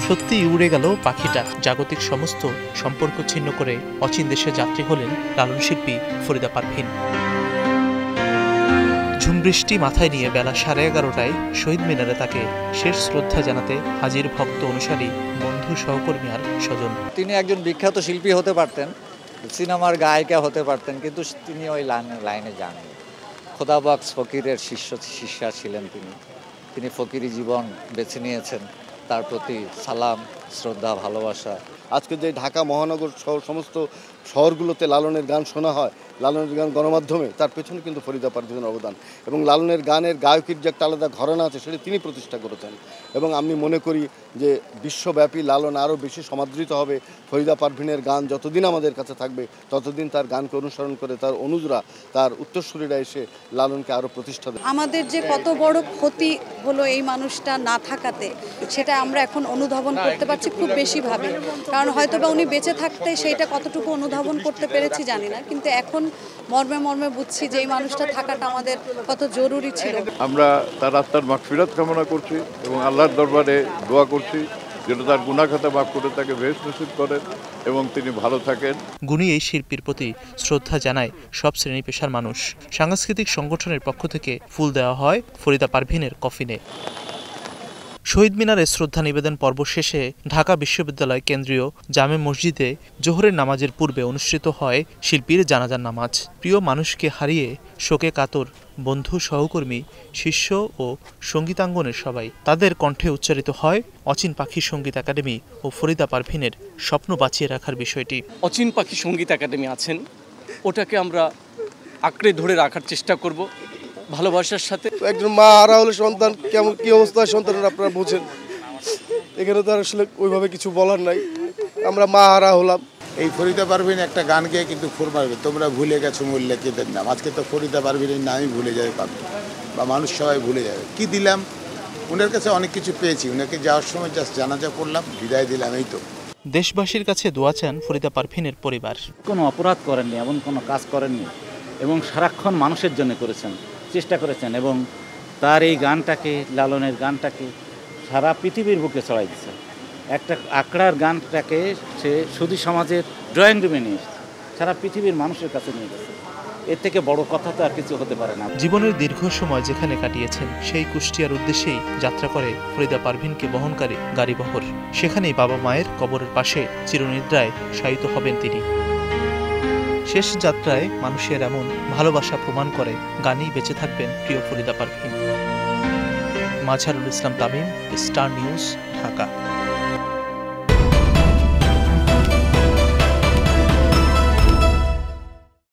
সত্যিই উড়ে গেল পাখিটা। জাগতিক সমস্ত সম্পর্ক ছিন্ন করে অচিন দেশে যাত্রী হলেন লালন শিল্পী ফরিদা পারভীন। ঝুমবৃষ্টি মাথায় নিয়ে বেলা 11:30টায় শহীদ মিনারে তাকে শেষ শ্রদ্ধা জানাতে হাজির ভক্ত, অনুসারী, বন্ধু, সহকর্মী আর স্বজন। তিনি একজন বিখ্যাত শিল্পী হতে পারতেন, সিনেমার গায়িকা হতে পারতেন, কিন্তু তিনি ওই লাইনে যাননি। খোদাবক্স ফকিরের শিষ্যা ছিলেন তিনি ফকিরি জীবন বেছে নিয়েছেন। তার প্রতি সালাম, শ্রদ্ধা, ভালোবাসা। আজকে যে ঢাকা মহানগর সহ সমস্ত শহরগুলোতে লালনের গান শোনা হয়, লালনের গান গণমাধ্যমে, তার পেছনে কিন্তু ফরিদা পারভীনের অবদান। এবং লালনের গানের গায়কির যে একটা আলাদা ঘরানা আছে সেটা তিনি প্রতিষ্ঠা করেছেন। এবং আমি মনে করি যে বিশ্বব্যাপী লালন আরও বেশি সমাদৃত হবে। ফরিদা পারভীনের গান যতদিন আমাদের কাছে থাকবে ততদিন তার গানকে অনুসরণ করে তার অনুজরা, তার উত্তরসূরিরা এসে লালনকে আরও প্রতিষ্ঠা দেবে। আমাদের যে কত বড় ক্ষতি হলো এই মানুষটা না থাকাতে, সেটা আমরা এখন অনুধাবন করতে পারছি খুব বেশিভাবে। কারণ হয়তোবা উনি বেঁচে থাকতে সেইটা কতটুকু অনুধাবন করতে পেরেছি জানি না, কিন্তু এখন মর্মে মর্মে বুঝছি যে এই মানুষটা থাকাটা আমাদের কত জরুরি ছিল। আমরা তার আত্মার মাগফিরাত কামনা করছি এবং আল্লাহর দরবারে দোয়া করছি যেন তার গুনাহ খাতা মাফ করে তাকে বেহেশত নসিব করেন এবং তিনি ভালো থাকেন। গুণী এই শিল্পীর প্রতি শ্রদ্ধা জানায় সব শ্রেণী পেশার মানুষ। সাংস্কৃতিক সংগঠনের পক্ষ থেকে ফুল দেওয়া হয় ফরিদা পারভীনের কফিনে। শহীদ মিনারে শ্রদ্ধা নিবেদন পর্ব শেষে ঢাকা বিশ্ববিদ্যালয় কেন্দ্রীয় জামে মসজিদে জোহরের নামাজের পূর্বে অনুষ্ঠিত হয় শিল্পীর জানাজার নামাজ। প্রিয় মানুষকে হারিয়ে শোকে কাতর বন্ধু, সহকর্মী, শিষ্য ও সঙ্গীতাঙ্গনের সবাই। তাদের কণ্ঠে উচ্চারিত হয় অচিন পাখি সঙ্গীত একাডেমি ও ফরিদা পারভীনের স্বপ্ন বাঁচিয়ে রাখার বিষয়টি। অচিন পাখি সঙ্গীত একাডেমি আছেন, ওটাকে আমরা আঁকড়ে ধরে রাখার চেষ্টা করব ভালোবাসার সাথে। একজন মা হারা হলে সন্তান কেমন কি অবস্থায় সন্তানের আপনারা বুঝেন। এখানে তো আসলে ওইভাবে কিছু বলার নাই, আমরা মা হারা হলাম। এই ফরিদা পারভীন একটা গান গেয়ে কিন্তু ফুর মারবে, তোমরা ভুলে গেছো মোল্লাকিদের নাম। আজকে তো ফরিদা পারভীনের নামই ভুলে যাবে পাবলিক বা মানুষ সবাই ভুলে যাবে। কি দিলাম ওনার কাছে, অনেক কিছু পেয়েছি। ওনাকে যাওয়ার সময় জাস্ট জানাজা করলাম, বিদায় দিলাম, এই তো। দেশবাসীর কাছে দোয়া চান ফরিদা পারভীনের পরিবার। কোনো অপরাধ করেননি, এমন কোনো কাজ করেননি এবং সারাক্ষণ মানুষের জন্য করেছেন, চেষ্টা করেছেন এবং তার এই গানটাকে, লালনের গানটাকে সারা পৃথিবীর বুকে ছড়াই দিচ্ছে। একটা আঁকড়ার গানটাকে সে শুধু সমাজের ড্রয়িং রুমে নিয়ে এসেছে, সারা পৃথিবীর মানুষের কাছে নিয়ে গেছে। এর থেকে বড় কথা তো আর কিছু হতে পারে না। জীবনের দীর্ঘ সময় যেখানে কাটিয়েছেন সেই কুষ্টিয়ার উদ্দেশ্যেই যাত্রা করে ফরিদা পারভীনকে বহনকারী গাড়িবহর। সেখানেই বাবা মায়ের কবরের পাশে চিরনিদ্রায় শায়িত হবেন তিনি। শেষ যাত্রায় মানুষের এমন ভালোবাসা প্রমাণ করে গানেই বেঁচে থাকবেন প্রিয় ফরিদা পারভীন। মাঝারুল ইসলাম তামিম, স্টার নিউজ, ঢাকা।